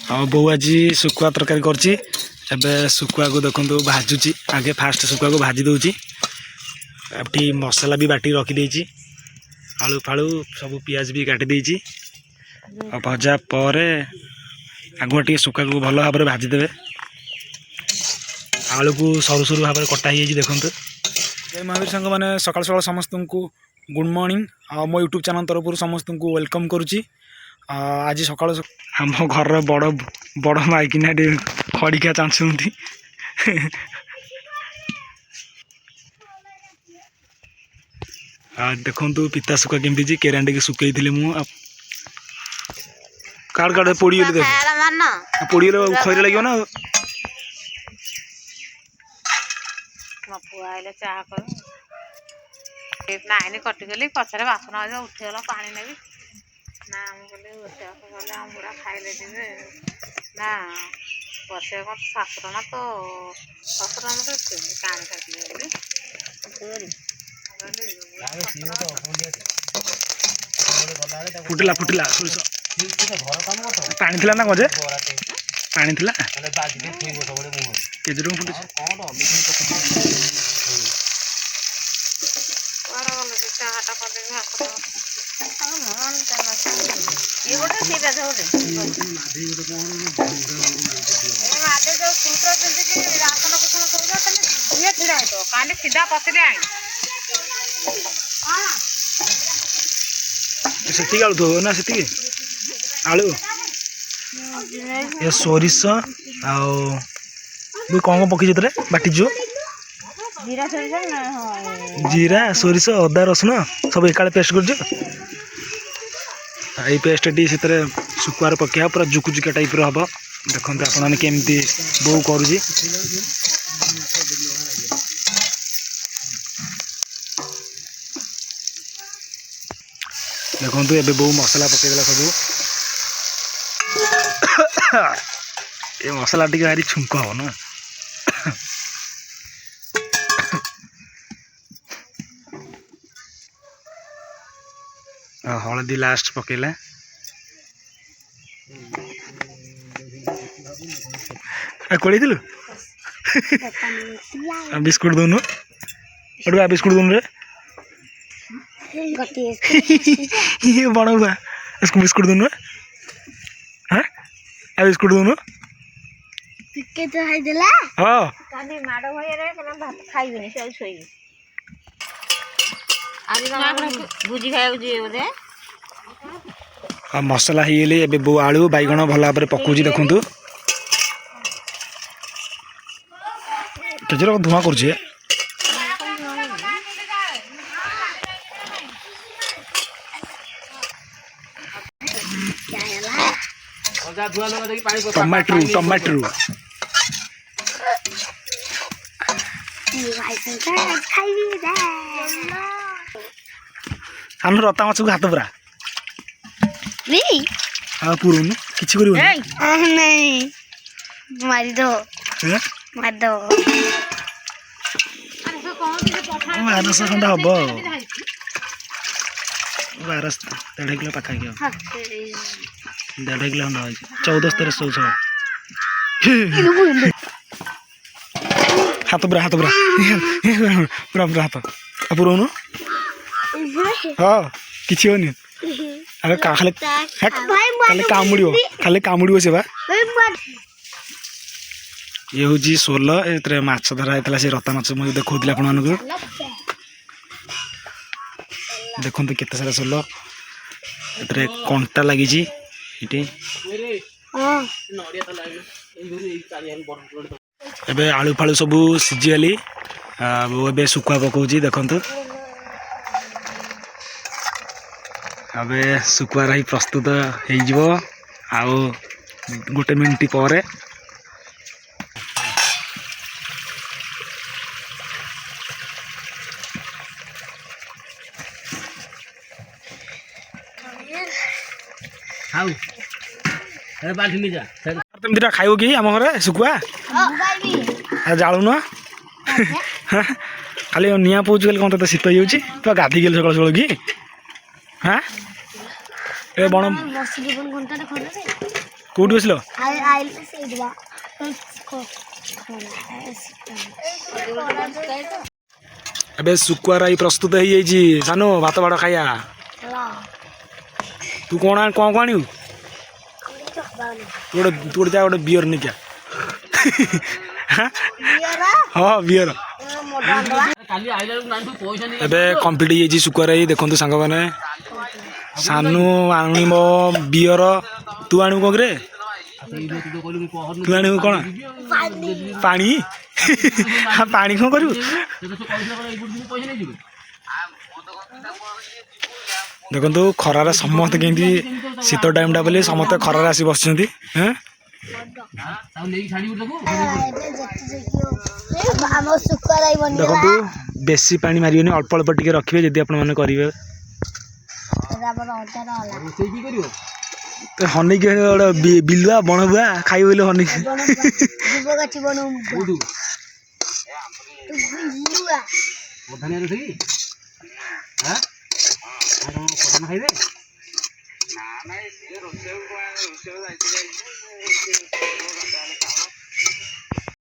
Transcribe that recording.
हाँ बो आज सुखुआ तरकारी करछि एबे सुखुआ को देखंतु भाजुची आगे फास्ट सुखुआ को भाजी दउची एठी मसाला भी बाटी रखी देछि आलू फालू सब पियाज भी काटी देछि और भजा पर आगुआ टी सुखुआ को भल भाव में भाजी देवे आलू को सरू सरू भाव में कटा ही देखंतु जय महावीर संघ मैंने सकाल सकाल समस्त को गुड मॉर्निंग मो यूट्यूब चैनल तरफ समस्त को वेलकम करुच्ची आज सकाल आम घर बड़ बड़ माइकिना खड़िका चाहती देखु पिता सुखा केमती केरांडी की सुखई थी मुझे कार्ड कार्ड पोड़ी पोड़ी खैर लगे ना चाह कर कटिगली पचर बासन उठीगला पा ना ना कहले आम बुढ़ा खाइले जीवे ना बसे शाशुर ना तो शशुर मत काणी काटिले फुटिला फुटिला पानी थिला ना मजे पानी थिला केजरू फुटि चाहटा कर ये गोटे सीधा जोटे मादे जो सूत्र जल्दी कि राशन कुछ कर जा तने ये छिड़ा है तो काने सीधा पसले आई हां सेती आलू तो ना सेती आलू ये सोरिस आ कौन पकी जतरे बाटी जो जीरा सोरिस ना हां जीरा सोरिस अदा रसुन सब एकाले पेस्ट कर जो ये पेस्ट टी से सुखुआर पकड़ा पूरा जुकुजुका टाइप हम देखते आपने केमती बो करुँगी देखु ए बो मसला पकईदेला सब ये मसला टी भारी छुंक हम ना हलदी लास्ट पकेला कोड़ी दिलु बिस्कुट दोनु अड़ुआ बिस्कुट दोनु रे ये बड़ा हुआ इसको बिस्कुट दोनु हां आ बिस्कुट दोनु के तो हाय देला हां कानी माडो होय रे कना भात खाइबिनी सब सोई आदि ना भुजी खाइबो जे बोले मसला ହେଇଗଲେ ଏବେ बो आलू बैगण भल भाव में पकाउछि देखंतु केजर धुआं करछि टमाटर टमाटर सान रता माछ को हाथ पूरा हाँ पुरोनु किछि करिवो नहीं मारी दो मार दो 1200 खंडा हम 12.5 किलो पाखा 1.5 किलो हम 14 हाथ पूरा पूरा पूरा हाथ पुरोनु हाँ किछि होनी अरे खाली खाली कामुड़ो से ये हूँ सोल ए माछ धरा होता से रता माछ मुझे देखा आप देखु केते सारा सोल ए कंटा लगी एबे आलू फालू सब सीझीगली ए सुखुआ पकाउची देखंतु अबे सुखुआ रही प्रस्तुत हो गोटे मिनट पर तुम दिटा खाइब कि आम घर सुखुआ जालुन खाली निआ पौच कौन तो शीत हो तो गाधी गल सकाल सकाल कि हाँ ए बण କୋଉଠି ବସିଲ? ଏବେ ଶୁଖୁଆ ରାଇ ପ୍ରସ୍ତୁତ ହେଇଯାଇଛି। ସାନୁ ଭାତ ବାଡ଼ ଖାଇବା। ତୁ କଣ ଆଣିବୁ? ତୁ ଗୋଟେ ଯା ଗୋଟେ ବିୟର ନେଇକି ଆ। ହଁ ବିୟର। ଏବେ କମ୍ପ୍ଲିଟ୍ ହେଇଯାଇଛି ଶୁଖୁଆ ରାଇ। ଦେଖନ୍ତୁ ସାଙ୍ଗମାନେ, ସାନୁ ଆଣିବ ବିୟର। ତୁ ଆଣିବୁ କଣ କିରେ? ତୁ ଆଣିବୁ କଣ? ପାଣି। ପାଣି କଣ କରିବୁ? ଦେଖନ୍ତୁ ଖରାରେ ସମସ୍ତେ କେମିତି, ଶୀତ ଟାଇମଟା ବୋଲି ସମସ୍ତେ ଖରାରେ ଆସି ବସିଛନ୍ତି। ଦେଖନ୍ତୁ ବେଶୀ ପାଣି ମାରିବେନି, ଅଳ୍ପ ଅଳ୍ପ ଟିକେ ରଖିବେ ଯଦି ଆପଣମାନେ କରିବେ। ହନେଇକି ଗୋଟେ ବିଲୁଆ ବଣବୁଆ ଖାଇବ ବୋଲି ହନେଇକି।